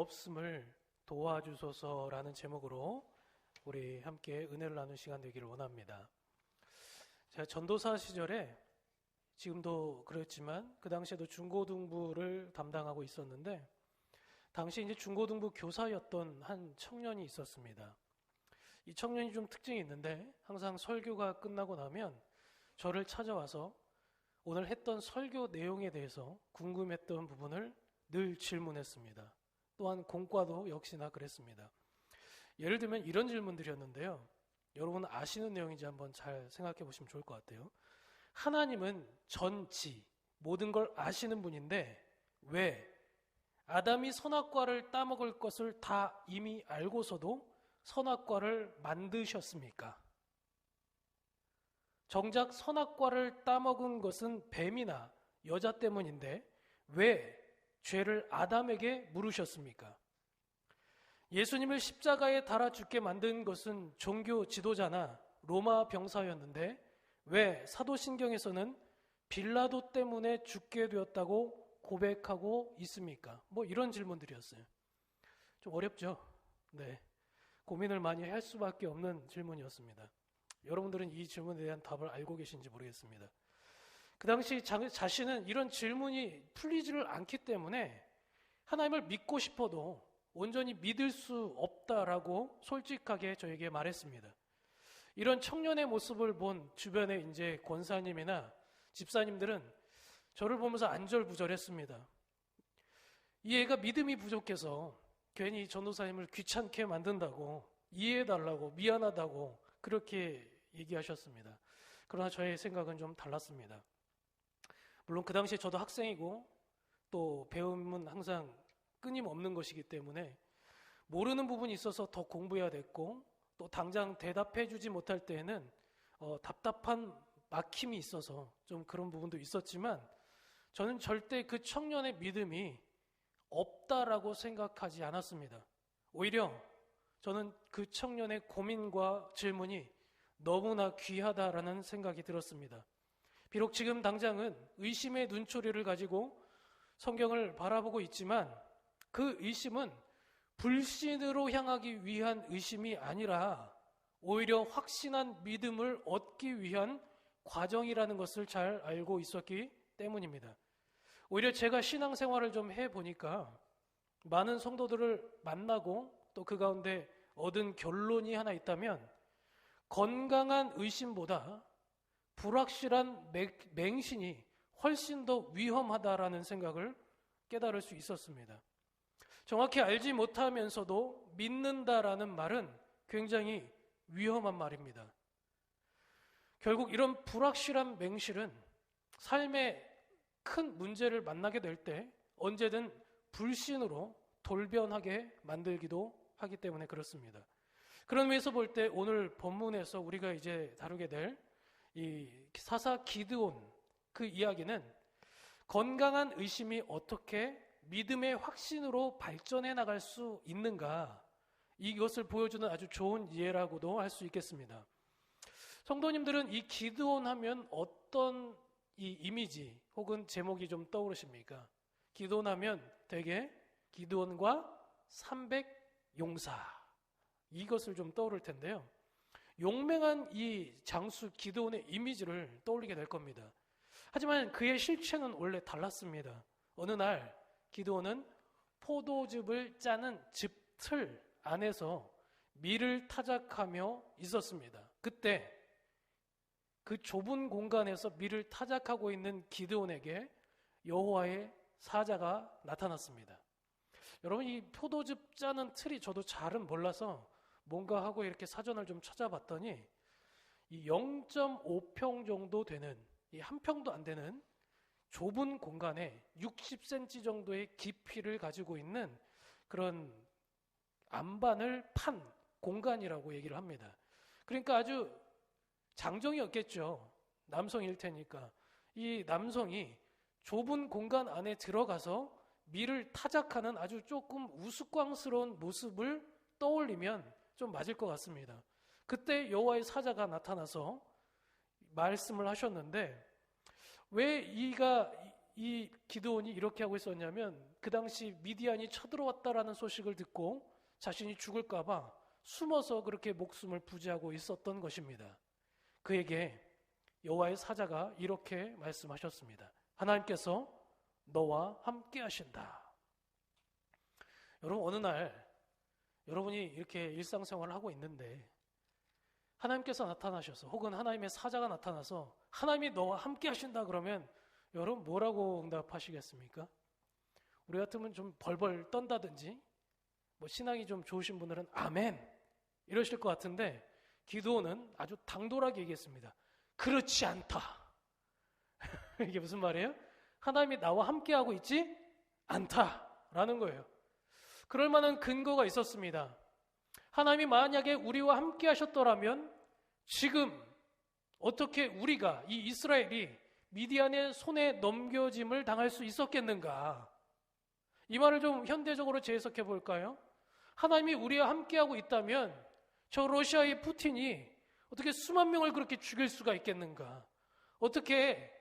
없음을 도와주소서라는 제목으로 우리 함께 은혜를 나누는 시간 되기를 원합니다. 제가 전도사 시절에 지금도 그렇지만 그 당시에도 중고등부를 담당하고 있었는데 당시 이제 중고등부 교사였던 한 청년이 있었습니다. 이 청년이 좀 특징이 있는데 항상 설교가 끝나고 나면 저를 찾아와서 오늘 했던 설교 내용에 대해서 궁금했던 부분을 늘 질문했습니다. 또한 공과도 역시나 그랬습니다. 예를 들면 이런 질문들이었는데요. 여러분 아시는 내용인지 한번 잘 생각해 보시면 좋을 것 같아요. 하나님은 전지, 모든 걸 아시는 분인데 왜 아담이 선악과를 따먹을 것을 다 이미 알고서도 선악과를 만드셨습니까? 정작 선악과를 따먹은 것은 뱀이나 여자 때문인데 왜 죄를 아담에게 물으셨습니까? 예수님을 십자가에 달아 죽게 만든 것은 종교 지도자나 로마 병사였는데 왜 사도신경에서는 빌라도 때문에 죽게 되었다고 고백하고 있습니까? 뭐 이런 질문들이었어요. 좀 어렵죠? 네. 고민을 많이 할 수밖에 없는 질문이었습니다. 여러분들은 이 질문에 대한 답을 알고 계신지 모르겠습니다. 그 당시 자신은 이런 질문이 풀리지를 않기 때문에 하나님을 믿고 싶어도 온전히 믿을 수 없다라고 솔직하게 저에게 말했습니다. 이런 청년의 모습을 본 주변의 이제 권사님이나 집사님들은 저를 보면서 안절부절했습니다. 이 애가 믿음이 부족해서 괜히 전도사님을 귀찮게 만든다고 이해해달라고 미안하다고 그렇게 얘기하셨습니다. 그러나 저의 생각은 좀 달랐습니다. 물론 그 당시에 저도 학생이고 또 배움은 항상 끊임없는 것이기 때문에 모르는 부분이 있어서 더 공부해야 됐고 또 당장 대답해 주지 못할 때에는 답답한 막힘이 있어서 좀 그런 부분도 있었지만 저는 절대 그 청년의 믿음이 없다라고 생각하지 않았습니다. 오히려 저는 그 청년의 고민과 질문이 너무나 귀하다라는 생각이 들었습니다. 비록 지금 당장은 의심의 눈초리를 가지고 성경을 바라보고 있지만 그 의심은 불신으로 향하기 위한 의심이 아니라 오히려 확신한 믿음을 얻기 위한 과정이라는 것을 잘 알고 있었기 때문입니다. 오히려 제가 신앙생활을 좀 해보니까 많은 성도들을 만나고 또 그 가운데 얻은 결론이 하나 있다면 건강한 의심보다 불확실한 맹신이 훨씬 더 위험하다라는 생각을 깨달을 수 있었습니다. 정확히 알지 못하면서도 믿는다라는 말은 굉장히 위험한 말입니다. 결국 이런 불확실한 맹실은 삶에 큰 문제를 만나게 될 때 언제든 불신으로 돌변하게 만들기도 하기 때문에 그렇습니다. 그런 의미에서 볼 때 오늘 본문에서 우리가 이제 다루게 될 이 사사 기드온 그 이야기는 건강한 의심이 어떻게 믿음의 확신으로 발전해 나갈 수 있는가 이것을 보여주는 아주 좋은 예라고도 할 수 있겠습니다. 성도님들은 이 기드온 하면 어떤 이 이미지 혹은 제목이 좀 떠오르십니까? 기드온 하면 되게 기드온과 300용사 이것을 좀 떠오를 텐데요. 용맹한 이 장수 기드온의 이미지를 떠올리게 될 겁니다. 하지만 그의 실체는 원래 달랐습니다. 어느 날 기드온은 포도즙을 짜는 즙틀 안에서 밀을 타작하며 있었습니다. 그때 그 좁은 공간에서 밀을 타작하고 있는 기드온에게 여호와의 사자가 나타났습니다. 여러분 이 포도즙 짜는 틀이 저도 잘은 몰라서 뭔가 하고 이렇게 사전을 좀 찾아봤더니 이 0.5평 정도 되는 이 한 평도 안 되는 좁은 공간에 60cm 정도의 깊이를 가지고 있는 그런 안반을 판 공간이라고 얘기를 합니다. 그러니까 아주 장정이었겠죠. 남성일 테니까. 이 남성이 좁은 공간 안에 들어가서 밀을 타작하는 아주 조금 우스꽝스러운 모습을 떠올리면 좀 맞을 것 같습니다. 그때 여호와의 사자가 나타나서 말씀을 하셨는데 왜 이 기드온이 이렇게 하고 있었냐면 그 당시 미디안이 쳐들어왔다라는 소식을 듣고 자신이 죽을까봐 숨어서 그렇게 목숨을 부지하고 있었던 것입니다. 그에게 여호와의 사자가 이렇게 말씀하셨습니다. 하나님께서 너와 함께 하신다. 여러분, 어느 날 여러분이 이렇게 일상생활을 하고 있는데 하나님께서 나타나셔서 혹은 하나님의 사자가 나타나서 하나님이 너와 함께 하신다 그러면 여러분 뭐라고 응답하시겠습니까? 우리 같으면 좀 벌벌 떤다든지 뭐 신앙이 좀 좋으신 분들은 아멘 이러실 것 같은데 기드온은 아주 당돌하게 얘기했습니다. 그렇지 않다. 이게 무슨 말이에요? 하나님이 나와 함께하고 있지 않다라는 거예요. 그럴 만한 근거가 있었습니다. 하나님이 만약에 우리와 함께 하셨더라면 지금 어떻게 우리가 이 이스라엘이 미디안의 손에 넘겨짐을 당할 수 있었겠는가? 이 말을 좀 현대적으로 재해석해 볼까요? 하나님이 우리와 함께하고 있다면 저 러시아의 푸틴이 어떻게 수만 명을 그렇게 죽일 수가 있겠는가? 어떻게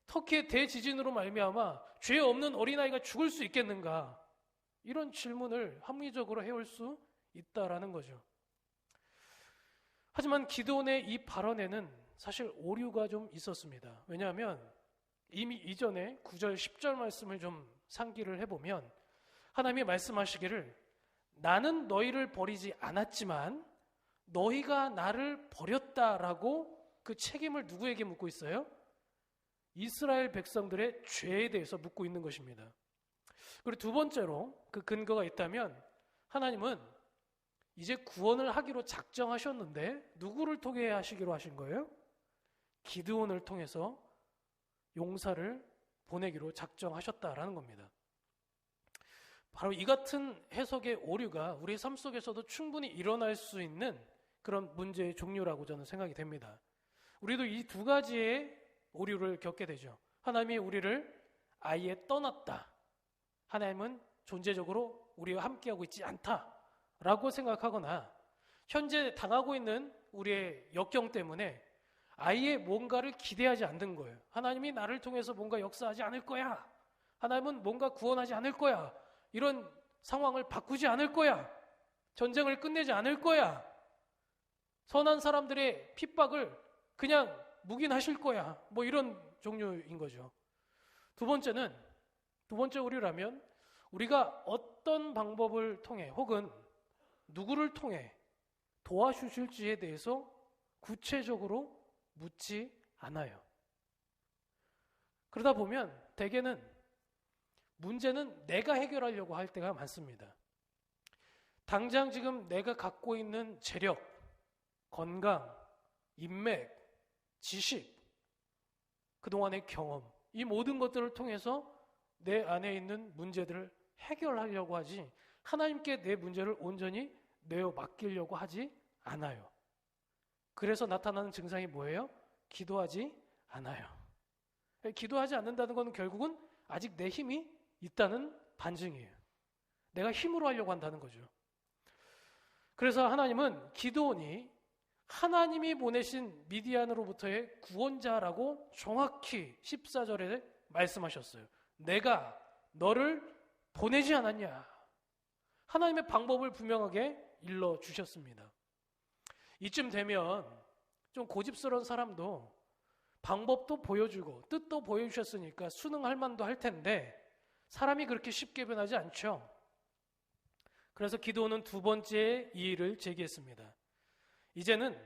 터키의 대지진으로 말미암아 죄 없는 어린아이가 죽을 수 있겠는가? 이런 질문을 합리적으로 해올 수 있다라는 거죠. 하지만 기드온의 이 발언에는 사실 오류가 좀 있었습니다. 왜냐하면 이미 이전에 9절, 10절 말씀을 좀 상기를 해보면 하나님이 말씀하시기를 나는 너희를 버리지 않았지만 너희가 나를 버렸다라고 그 책임을 누구에게 묻고 있어요? 이스라엘 백성들의 죄에 대해서 묻고 있는 것입니다. 그리고 두 번째로 그 근거가 있다면 하나님은 이제 구원을 하기로 작정하셨는데 누구를 통해 하시기로 하신 거예요? 기드온을 통해서 용사를 보내기로 작정하셨다라는 겁니다. 바로 이 같은 해석의 오류가 우리 삶 속에서도 충분히 일어날 수 있는 그런 문제의 종류라고 저는 생각이 됩니다. 우리도 이 두 가지의 오류를 겪게 되죠. 하나님이 우리를 아예 떠났다. 하나님은 존재적으로 우리와 함께하고 있지 않다라고 생각하거나 현재 당하고 있는 우리의 역경 때문에 아예 뭔가를 기대하지 않는 거예요. 하나님이 나를 통해서 뭔가 역사하지 않을 거야. 하나님은 뭔가 구원하지 않을 거야. 이런 상황을 바꾸지 않을 거야. 전쟁을 끝내지 않을 거야. 선한 사람들의 핍박을 그냥 묵인하실 거야. 뭐 이런 종류인 거죠. 두 번째 오류라면 우리가 어떤 방법을 통해 혹은 누구를 통해 도와주실지에 대해서 구체적으로 묻지 않아요. 그러다 보면 대개는 문제는 내가 해결하려고 할 때가 많습니다. 당장 지금 내가 갖고 있는 재력, 건강, 인맥, 지식, 그동안의 경험, 이 모든 것들을 통해서 내 안에 있는 문제들을 해결하려고 하지 하나님께 내 문제를 온전히 내어 맡기려고 하지 않아요. 그래서 나타나는 증상이 뭐예요? 기도하지 않아요. 기도하지 않는다는 건 결국은 아직 내 힘이 있다는 반증이에요. 내가 힘으로 하려고 한다는 거죠. 그래서 하나님은 기드온이 하나님이 보내신 미디안으로부터의 구원자라고 정확히 14절에 말씀하셨어요. 내가 너를 보내지 않았냐. 하나님의 방법을 분명하게 일러주셨습니다. 이쯤 되면 좀 고집스러운 사람도 방법도 보여주고 뜻도 보여주셨으니까 순응할 만도 할 텐데 사람이 그렇게 쉽게 변하지 않죠. 그래서 기드온은 두 번째 이의를 제기했습니다. 이제는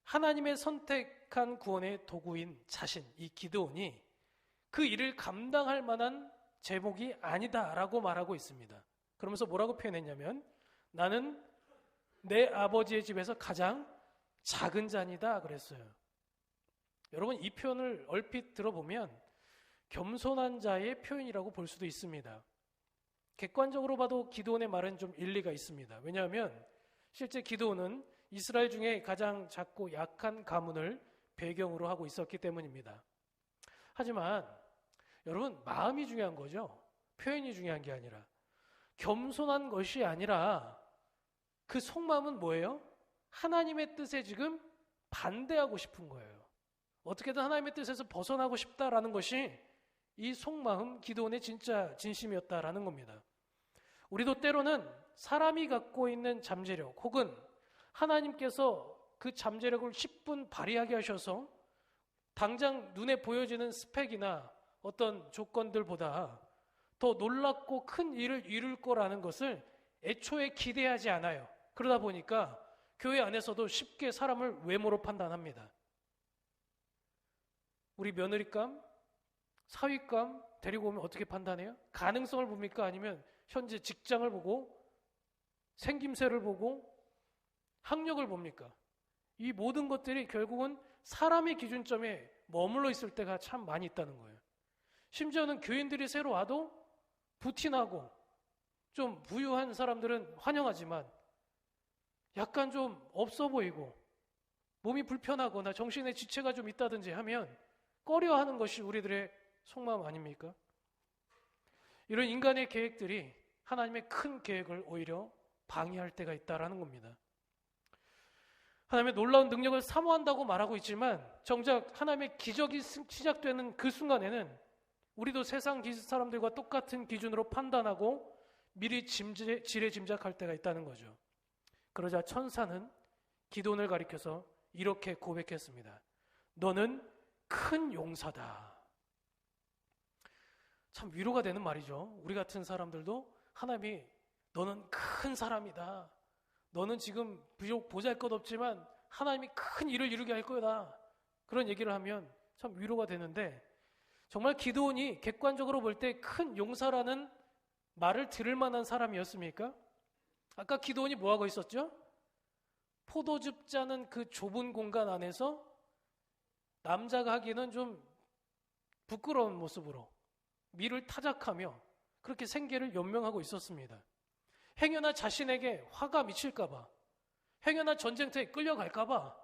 하나님의 선택한 구원의 도구인 자신, 이 기드온이 그 일을 감당할 만한 제목이 아니다라고 말하고 있습니다. 그러면서 뭐라고 표현했냐면 나는 내 아버지의 집에서 가장 작은 자니다 그랬어요. 여러분 이 표현을 얼핏 들어보면 겸손한 자의 표현이라고 볼 수도 있습니다. 객관적으로 봐도 기드온의 말은 좀 일리가 있습니다. 왜냐하면 실제 기드온은 이스라엘 중에 가장 작고 약한 가문을 배경으로 하고 있었기 때문입니다. 하지만 여러분 마음이 중요한 거죠. 표현이 중요한 게 아니라 겸손한 것이 아니라 그 속마음은 뭐예요? 하나님의 뜻에 지금 반대하고 싶은 거예요. 어떻게든 하나님의 뜻에서 벗어나고 싶다라는 것이 이 속마음 기도원의 진짜 진심이었다라는 겁니다. 우리도 때로는 사람이 갖고 있는 잠재력 혹은 하나님께서 그 잠재력을 10분 발휘하게 하셔서 당장 눈에 보여지는 스펙이나 어떤 조건들보다 더 놀랍고 큰 일을 이룰 거라는 것을 애초에 기대하지 않아요. 그러다 보니까 교회 안에서도 쉽게 사람을 외모로 판단합니다. 우리 며느리감, 사위감 데리고 오면 어떻게 판단해요? 가능성을 봅니까? 아니면 현재 직장을 보고 생김새를 보고 학력을 봅니까? 이 모든 것들이 결국은 사람의 기준점에 머물러 있을 때가 참 많이 있다는 거예요. 심지어는 교인들이 새로 와도 부티나고 좀 부유한 사람들은 환영하지만 약간 좀 없어 보이고 몸이 불편하거나 정신에 지체가 좀 있다든지 하면 꺼려하는 것이 우리들의 속마음 아닙니까? 이런 인간의 계획들이 하나님의 큰 계획을 오히려 방해할 때가 있다라는 겁니다. 하나님의 놀라운 능력을 사모한다고 말하고 있지만 정작 하나님의 기적이 시작되는 그 순간에는 우리도 세상 사람들과 똑같은 기준으로 판단하고 미리 지레짐작할 때가 있다는 거죠. 그러자 천사는 기드온을 가리켜서 이렇게 고백했습니다. 너는 큰 용사다. 참 위로가 되는 말이죠. 우리 같은 사람들도 하나님이 너는 큰 사람이다. 너는 지금 비록 보잘것없지만 하나님이 큰 일을 이루게 할 거다. 그런 얘기를 하면 참 위로가 되는데 정말 기드온이 객관적으로 볼 때 큰 용사라는 말을 들을 만한 사람이었습니까? 아까 기드온이 뭐하고 있었죠? 포도즙 짜는 그 좁은 공간 안에서 남자가 하기는 좀 부끄러운 모습으로 밀을 타작하며 그렇게 생계를 연명하고 있었습니다. 행여나 자신에게 화가 미칠까봐, 행여나 전쟁터에 끌려갈까봐,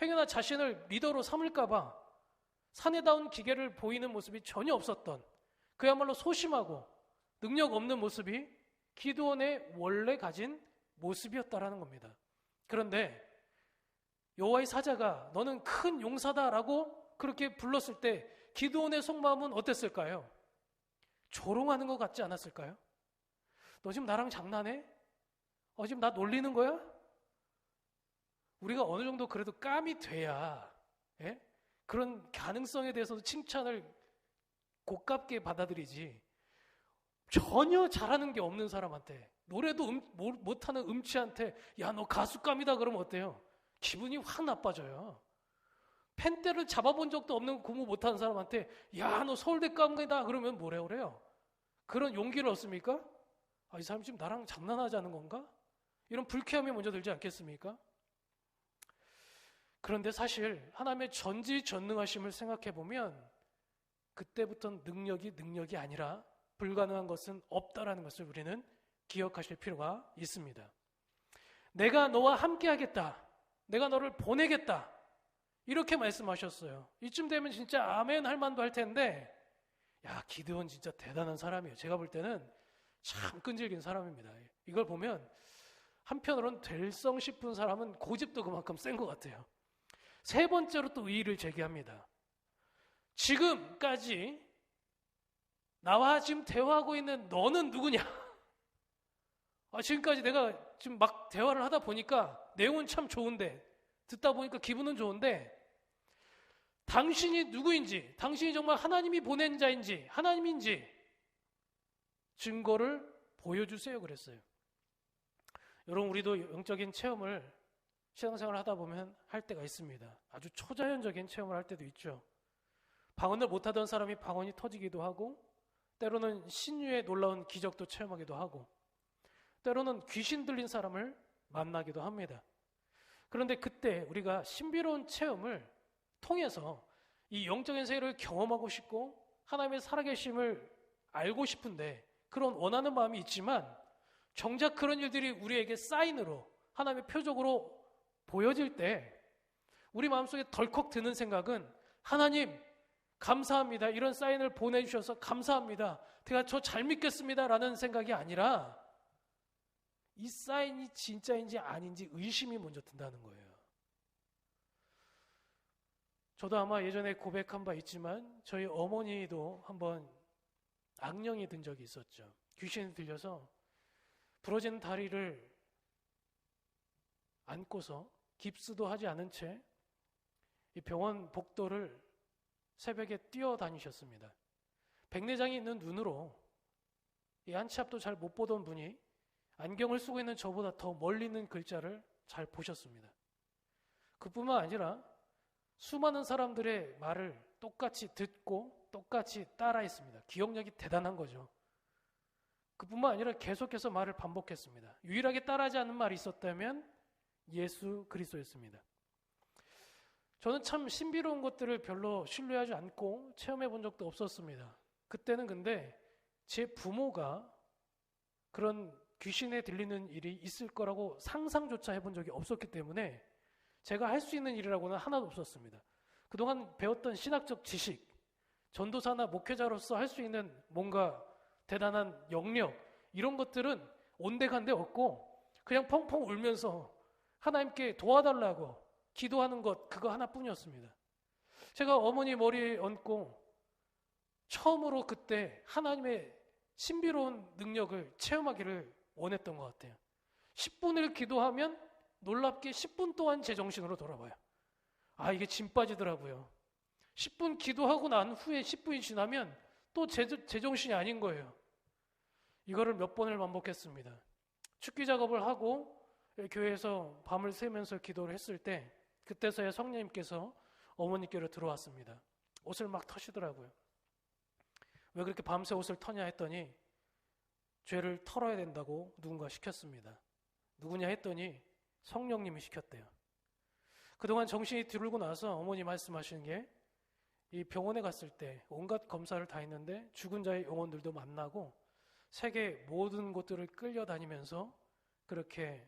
행여나 자신을 리더로 삼을까봐 사내다운 기계를 보이는 모습이 전혀 없었던 그야말로 소심하고 능력 없는 모습이 기드온의 원래 가진 모습이었다라는 겁니다. 그런데 여호와의 사자가 너는 큰 용사다라고 그렇게 불렀을 때 기드온의 속마음은 어땠을까요? 조롱하는 것 같지 않았을까요? 너 지금 나랑 장난해? 지금 나 놀리는 거야? 우리가 어느 정도 그래도 깜이 돼야 그런 가능성에 대해서도 칭찬을 고깝게 받아들이지 전혀 잘하는 게 없는 사람한테 노래도 못하는 음치한테 야 너 가수감이다 그러면 어때요? 기분이 확 나빠져요. 펜대를 잡아본 적도 없는 공부 못하는 사람한테 야 너 서울대감이다 그러면 뭐래요 그래요? 그런 용기를 얻습니까? 이 사람 지금 나랑 장난하자는 건가? 이런 불쾌함이 먼저 들지 않겠습니까? 그런데 사실 하나님의 전지전능하심을 생각해보면 그때부터는 능력이 아니라 불가능한 것은 없다라는 것을 우리는 기억하실 필요가 있습니다. 내가 너와 함께 하겠다. 내가 너를 보내겠다. 이렇게 말씀하셨어요. 이쯤 되면 진짜 아멘 할 만도 할 텐데 야 기드온 진짜 대단한 사람이에요. 제가 볼 때는 참 끈질긴 사람입니다. 이걸 보면 한편으로는 될성 싶은 사람은 고집도 그만큼 센 것 같아요. 세 번째로 또 의의를 제기합니다. 지금까지 나와 지금 대화하고 있는 너는 누구냐? 지금까지 내가 지금 막 대화를 하다 보니까 내용은 참 좋은데 듣다 보니까 기분은 좋은데 당신이 누구인지 당신이 정말 하나님이 보낸 자인지 하나님인지 증거를 보여주세요 그랬어요. 여러분 우리도 영적인 체험을 신앙생활을 하다 보면 할 때가 있습니다. 아주 초자연적인 체험을 할 때도 있죠. 방언을 못하던 사람이 방언이 터지기도 하고 때로는 신유의 놀라운 기적도 체험하기도 하고 때로는 귀신 들린 사람을 만나기도 합니다. 그런데 그때 우리가 신비로운 체험을 통해서 이 영적인 세계를 경험하고 싶고 하나님의 살아계심을 알고 싶은데 그런 원하는 마음이 있지만 정작 그런 일들이 우리에게 사인으로 하나님의 표적으로 보여질 때 우리 마음속에 덜컥 드는 생각은 하나님 감사합니다. 이런 사인을 보내주셔서 감사합니다. 제가 저 잘 믿겠습니다. 라는 생각이 아니라 이 사인이 진짜인지 아닌지 의심이 먼저 든다는 거예요. 저도 아마 예전에 고백한 바 있지만 저희 어머니도 한번 악령이 든 적이 있었죠. 귀신이 들려서 부러진 다리를 안고서 깁스도 하지 않은 채 이 병원 복도를 새벽에 뛰어다니셨습니다. 백내장이 있는 눈으로 이 한 치 앞도 잘 못 보던 분이 안경을 쓰고 있는 저보다 더 멀리 있는 글자를 잘 보셨습니다. 그뿐만 아니라 수많은 사람들의 말을 똑같이 듣고 똑같이 따라했습니다. 기억력이 대단한 거죠. 그뿐만 아니라 계속해서 말을 반복했습니다. 유일하게 따라하지 않는 말이 있었다면 예수 그리스도였습니다. 저는 참 신비로운 것들을 별로 신뢰하지 않고 체험해 본 적도 없었습니다. 그때는 근데 제 부모가 그런 귀신에 들리는 일이 있을 거라고 상상조차 해본 적이 없었기 때문에 제가 할 수 있는 일이라고는 하나도 없었습니다. 그동안 배웠던 신학적 지식, 전도사나 목회자로서 할 수 있는 뭔가 대단한 영역, 이런 것들은 온데간데 없고 그냥 펑펑 울면서 하나님께 도와달라고 기도하는 것, 그거 하나뿐이었습니다. 제가 어머니 머리에 얹고 처음으로 그때 하나님의 신비로운 능력을 체험하기를 원했던 것 같아요. 10분을 기도하면 놀랍게 10분 동안 제정신으로 돌아와요. 아, 이게 진 빠지더라고요. 10분 기도하고 난 후에 10분이 지나면 또 제정신이 아닌 거예요. 이거를 몇 번을 반복했습니다. 축기 작업을 하고 교회에서 밤을 새면서 기도를 했을 때 그때서야 성령님께서 어머니께로 들어왔습니다. 옷을 막 터시더라고요. 왜 그렇게 밤새 옷을 터냐 했더니 죄를 털어야 된다고 누군가 시켰습니다. 누구냐 했더니 성령님이 시켰대요. 그동안 정신이 들고 나서 어머니 말씀하시는 게 이 병원에 갔을 때 온갖 검사를 다 했는데 죽은 자의 영혼들도 만나고 세계 모든 곳들을 끌려다니면서 그렇게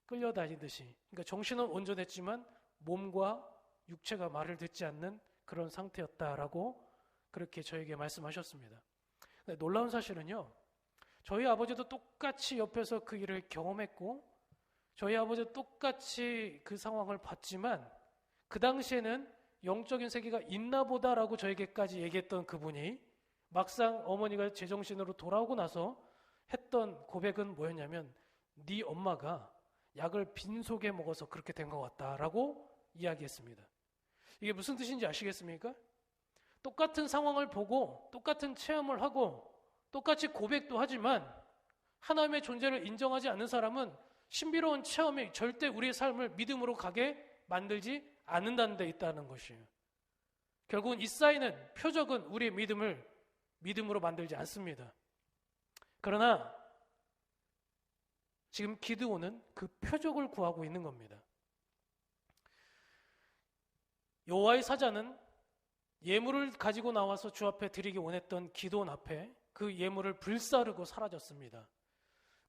끌려다니듯이, 그러니까 정신은 온전했지만 몸과 육체가 말을 듣지 않는 그런 상태였다라고 그렇게 저에게 말씀하셨습니다. 놀라운 사실은요, 저희 아버지도 똑같이 옆에서 그 일을 경험했고 저희 아버지도 똑같이 그 상황을 봤지만 그 당시에는 영적인 세계가 있나 보다라고 저에게까지 얘기했던 그분이 막상 어머니가 제정신으로 돌아오고 나서 했던 고백은 뭐였냐면 네 엄마가 약을 빈속에 먹어서 그렇게 된 것 같다라고 이야기했습니다. 이게 무슨 뜻인지 아시겠습니까? 똑같은 상황을 보고 똑같은 체험을 하고 똑같이 고백도 하지만 하나님의 존재를 인정하지 않는 사람은 신비로운 체험이 절대 우리의 삶을 믿음으로 가게 만들지 않는다는 데 있다는 것이에요. 결국은 이 사인은, 표적은 우리의 믿음을 믿음으로 만들지 않습니다. 그러나 지금 기드온은 그 표적을 구하고 있는 겁니다. 여호와의 사자는 예물을 가지고 나와서 주 앞에 드리기 원했던 기드온 앞에 그 예물을 불사르고 사라졌습니다.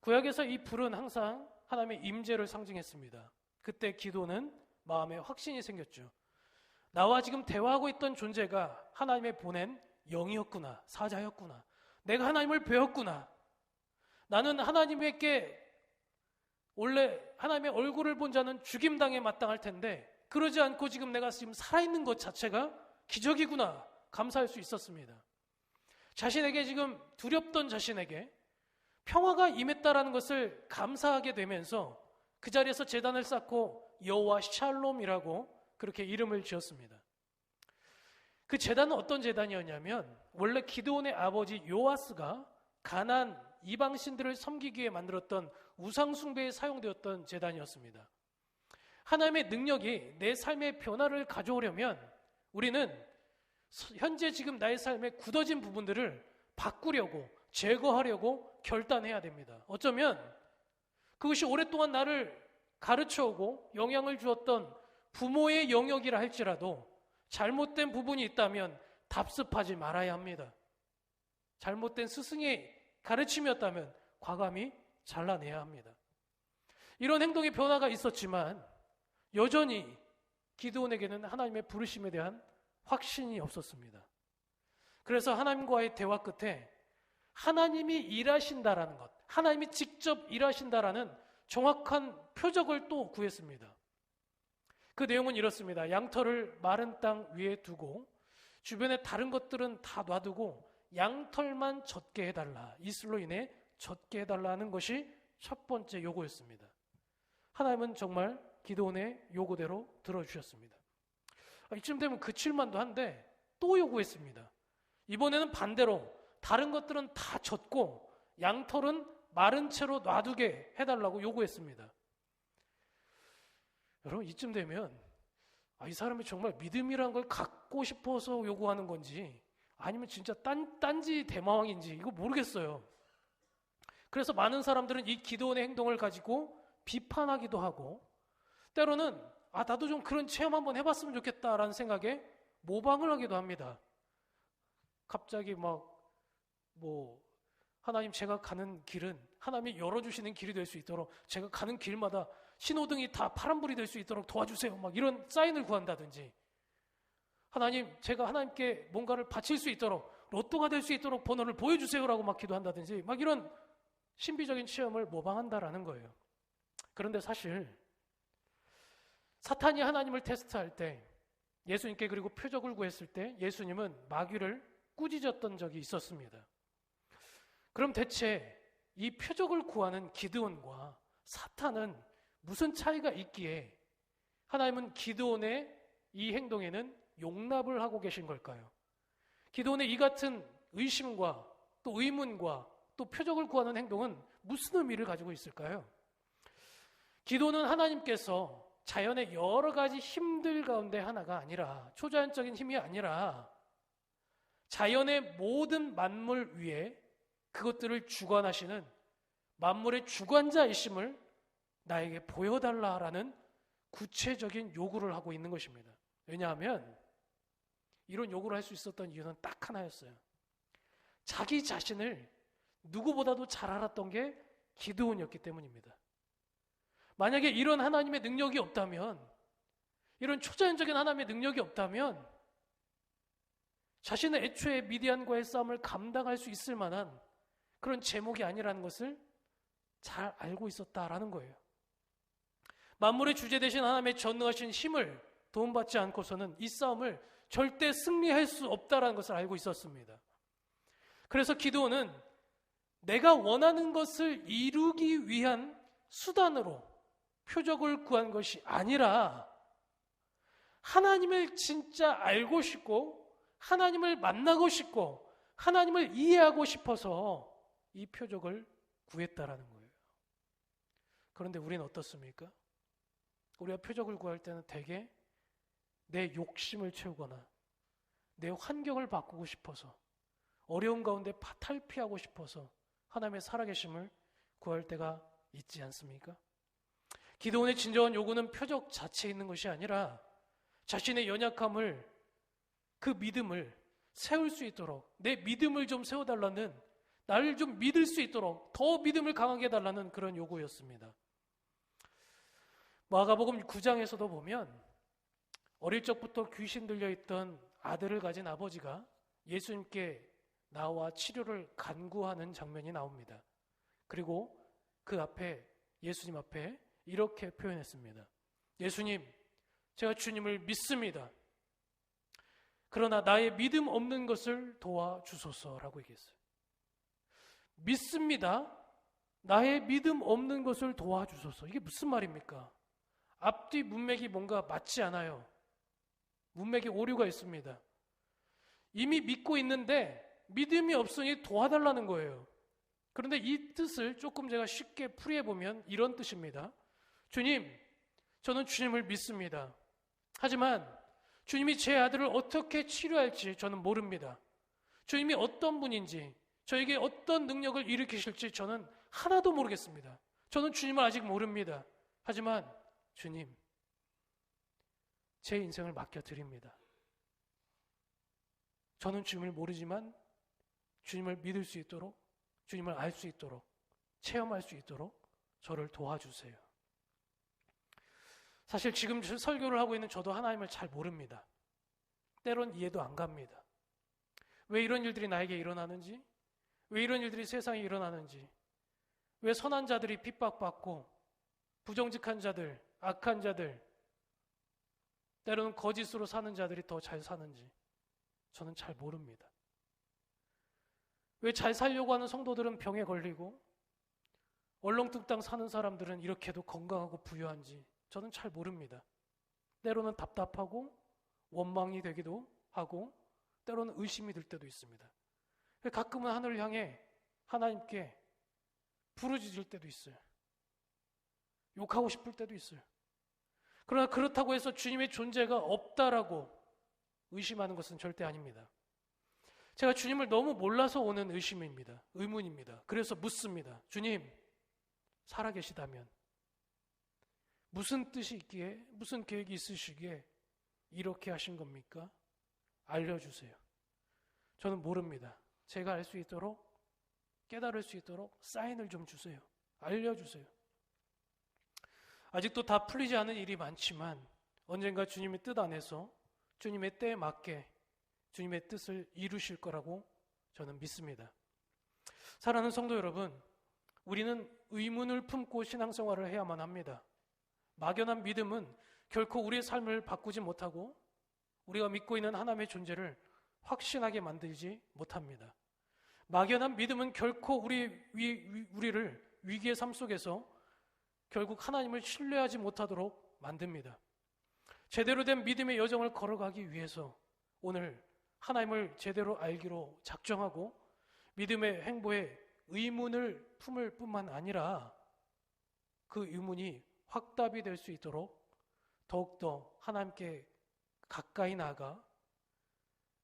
구약에서 이 불은 항상 하나님의 임재를 상징했습니다. 그때 기드온은 마음에 확신이 생겼죠. 나와 지금 대화하고 있던 존재가 하나님의 보낸 영이었구나, 사자였구나. 내가 하나님을 배웠구나. 나는 하나님께 원래 하나님의 얼굴을 본 자는 죽임당에 마땅할 텐데 그러지 않고 지금 내가 지금 살아있는 것 자체가 기적이구나 감사할 수 있었습니다. 자신에게 지금 두렵던 자신에게 평화가 임했다라는 것을 감사하게 되면서 그 자리에서 제단을 쌓고 여호와 샬롬이라고 그렇게 이름을 지었습니다. 그 제단은 어떤 제단이었냐면 원래 기드온의 아버지 요아스가 가나안 이방신들을 섬기기 위해 만들었던 우상숭배에 사용되었던 제단이었습니다. 하나님의 능력이 내 삶의 변화를 가져오려면 우리는 현재 지금 나의 삶에 굳어진 부분들을 바꾸려고 제거하려고 결단해야 됩니다. 어쩌면 그것이 오랫동안 나를 가르쳐오고 영향을 주었던 부모의 영역이라 할지라도 잘못된 부분이 있다면 답습하지 말아야 합니다. 잘못된 스승의 가르침이었다면 과감히 잘라내야 합니다. 이런 행동의 변화가 있었지만 여전히 기드온에게는 하나님의 부르심에 대한 확신이 없었습니다. 그래서 하나님과의 대화 끝에 하나님이 일하신다라는 것, 하나님이 직접 일하신다라는 정확한 표적을 또 구했습니다. 그 내용은 이렇습니다. 양털을 마른 땅 위에 두고 주변에 다른 것들은 다 놔두고 양털만 젖게 해달라. 이슬로 인해 젖게 해달라는 것이 첫 번째 요구였습니다. 하나님은 정말 기드온의 요구대로 들어주셨습니다. 이쯤 되면 그칠만도 한데 또 요구했습니다. 이번에는 반대로 다른 것들은 다 젖고 양털은 마른 채로 놔두게 해달라고 요구했습니다. 여러분, 이쯤 되면 이 사람이 정말 믿음이란 걸 갖고 싶어서 요구하는 건지 아니면 진짜 딴지 대마왕인지 이거 모르겠어요. 그래서 많은 사람들은 이 기드온의 행동을 가지고 비판하기도 하고 때로는 나도 좀 그런 체험 한번 해봤으면 좋겠다라는 생각에 모방을 하기도 합니다. 갑자기 하나님, 제가 가는 길은 하나님이 열어주시는 길이 될 수 있도록 제가 가는 길마다 신호등이 다 파란불이 될 수 있도록 도와주세요. 이런 사인을 구한다든지, 하나님, 제가 하나님께 뭔가를 바칠 수 있도록 로또가 될 수 있도록 번호를 보여주세요라고 기도한다든지 이런 신비적인 체험을 모방한다라는 거예요. 그런데 사실 사탄이 하나님을 테스트할 때, 예수님께 그리고 표적을 구했을 때 예수님은 마귀를 꾸짖었던 적이 있었습니다. 그럼 대체 이 표적을 구하는 기드온과 사탄은 무슨 차이가 있기에 하나님은 기드온의 이 행동에는 용납을 하고 계신 걸까요? 기드온의 이 같은 의심과 또 의문과 또 표적을 구하는 행동은 무슨 의미를 가지고 있을까요? 기도는 하나님께서 자연의 여러 가지 힘들 가운데 하나가 아니라, 초자연적인 힘이 아니라 자연의 모든 만물 위에 그것들을 주관하시는 만물의 주관자이심을 나에게 보여달라라는 구체적인 요구를 하고 있는 것입니다. 왜냐하면 이런 요구를 할 수 있었던 이유는 딱 하나였어요. 자기 자신을 누구보다도 잘 알았던 게 기드온이었기 때문입니다. 만약에 이런 하나님의 능력이 없다면, 이런 초자연적인 하나님의 능력이 없다면 자신은 애초에 미디안과의 싸움을 감당할 수 있을 만한 그런 제목이 아니라는 것을 잘 알고 있었다라는 거예요. 만물의 주제 되신 하나님의 전능하신 힘을 도움받지 않고서는 이 싸움을 절대 승리할 수 없다라는 것을 알고 있었습니다. 그래서 기드온은 내가 원하는 것을 이루기 위한 수단으로 표적을 구한 것이 아니라 하나님을 진짜 알고 싶고 하나님을 만나고 싶고 하나님을 이해하고 싶어서 이 표적을 구했다라는 거예요. 그런데 우리는 어떻습니까? 우리가 표적을 구할 때는 대개 내 욕심을 채우거나 내 환경을 바꾸고 싶어서, 어려운 가운데 탈피하고 싶어서 하나님의 살아계심을 구할 때가 있지 않습니까? 기드온의 진정한 요구는 표적 자체에 있는 것이 아니라 자신의 연약함을, 그 믿음을 세울 수 있도록, 내 믿음을 좀 세워달라는, 나를 좀 믿을 수 있도록 더 믿음을 강하게 해달라는 그런 요구였습니다. 마가복음 9장에서도 보면 어릴 적부터 귀신 들려있던 아들을 가진 아버지가 예수님께 나와 치료를 간구하는 장면이 나옵니다. 그리고 그 앞에, 예수님 앞에 이렇게 표현했습니다. 예수님, 제가 주님을 믿습니다. 그러나 나의 믿음 없는 것을 도와주소서라고 얘기했어요. 믿습니다. 나의 믿음 없는 것을 도와주소서. 이게 무슨 말입니까? 앞뒤 문맥이 뭔가 맞지 않아요. 문맥에 오류가 있습니다. 이미 믿고 있는데 믿음이 없으니 도와달라는 거예요. 그런데 이 뜻을 조금 제가 쉽게 풀이해보면 이런 뜻입니다. 주님, 저는 주님을 믿습니다. 하지만 주님이 제 아들을 어떻게 치료할지 저는 모릅니다. 주님이 어떤 분인지, 저에게 어떤 능력을 일으키실지 저는 하나도 모르겠습니다. 저는 주님을 아직 모릅니다. 하지만 주님, 제 인생을 맡겨드립니다. 저는 주님을 모르지만 주님을 믿을 수 있도록, 주님을 알 수 있도록, 체험할 수 있도록 저를 도와주세요. 사실 지금 설교를 하고 있는 저도 하나님을 잘 모릅니다. 때론 이해도 안 갑니다. 왜 이런 일들이 나에게 일어나는지, 왜 이런 일들이 세상에 일어나는지, 왜 선한 자들이 핍박받고 부정직한 자들, 악한 자들, 때로는 거짓으로 사는 자들이 더 잘 사는지 저는 잘 모릅니다. 왜 잘 살려고 하는 성도들은 병에 걸리고 얼렁뚱땅 사는 사람들은 이렇게도 건강하고 부유한지 저는 잘 모릅니다. 때로는 답답하고 원망이 되기도 하고 때로는 의심이 들 때도 있습니다. 가끔은 하늘을 향해 하나님께 부르짖을 때도 있어요. 욕하고 싶을 때도 있어요. 그러나 그렇다고 해서 주님의 존재가 없다라고 의심하는 것은 절대 아닙니다. 제가 주님을 너무 몰라서 오는 의심입니다. 의문입니다. 그래서 묻습니다. 주님, 살아계시다면 무슨 뜻이 있기에, 무슨 계획이 있으시기에 이렇게 하신 겁니까? 알려주세요. 저는 모릅니다. 제가 알 수 있도록, 깨달을 수 있도록 사인을 좀 주세요. 알려주세요. 아직도 다 풀리지 않은 일이 많지만 언젠가 주님의 뜻 안에서 주님의 때에 맞게 주님의 뜻을 이루실 거라고 저는 믿습니다. 사랑하는 성도 여러분, 우리는 의문을 품고 신앙생활을 해야만 합니다. 막연한 믿음은 결코 우리의 삶을 바꾸지 못하고 우리가 믿고 있는 하나님의 존재를 확신하게 만들지 못합니다. 막연한 믿음은 결코 우리를 위기의 삶 속에서 결국 하나님을 신뢰하지 못하도록 만듭니다. 제대로 된 믿음의 여정을 걸어가기 위해서 오늘 하나님을 제대로 알기로 작정하고 믿음의 행보에 의문을 품을 뿐만 아니라 그 의문이 확답이 될 수 있도록 더욱더 하나님께 가까이 나아가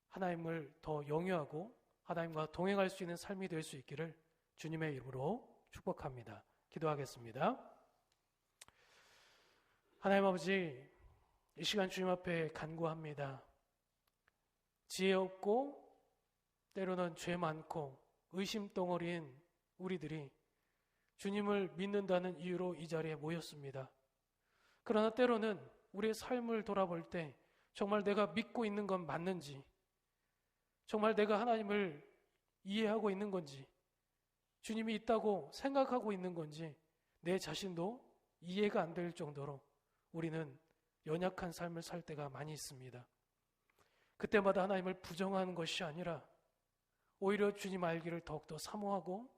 하나님을 더 영위하고 하나님과 동행할 수 있는 삶이 될 수 있기를 주님의 이름으로 축복합니다. 기도하겠습니다. 하나님 아버지, 이 시간 주님 앞에 간구합니다. 지혜 없고 때로는 죄 많고 의심덩어리인 우리들이 주님을 믿는다는 이유로 이 자리에 모였습니다. 그러나 때로는 우리의 삶을 돌아볼 때 정말 내가 믿고 있는 건 맞는지, 정말 내가 하나님을 이해하고 있는 건지, 주님이 있다고 생각하고 있는 건지 내 자신도 이해가 안 될 정도로 우리는 연약한 삶을 살 때가 많이 있습니다. 그때마다 하나님을 부정하는 것이 아니라 오히려 주님 알기를 더욱더 사모하고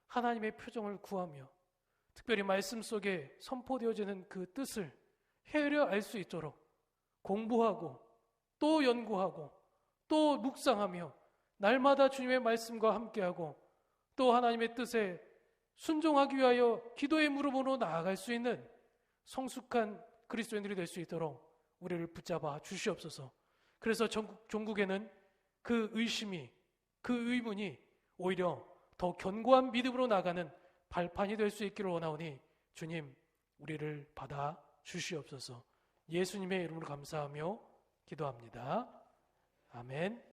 하나님의 표정을 구하며 특별히 말씀 속에 선포되어지는 그 뜻을 헤아려 알 수 있도록 공부하고 또 연구하고 또 묵상하며 날마다 주님의 말씀과 함께하고 또 하나님의 뜻에 순종하기 위하여 기도의 무릎으로 나아갈 수 있는 성숙한 그리스도인들이 될 수 있도록 우리를 붙잡아 주시옵소서. 그래서 종국에는 그 의심이, 그 의문이 오히려 더 견고한 믿음으로 나가는 발판이 될 수 있기를 원하오니 주님, 우리를 받아 주시옵소서. 예수님의 이름으로 감사하며 기도합니다. 아멘.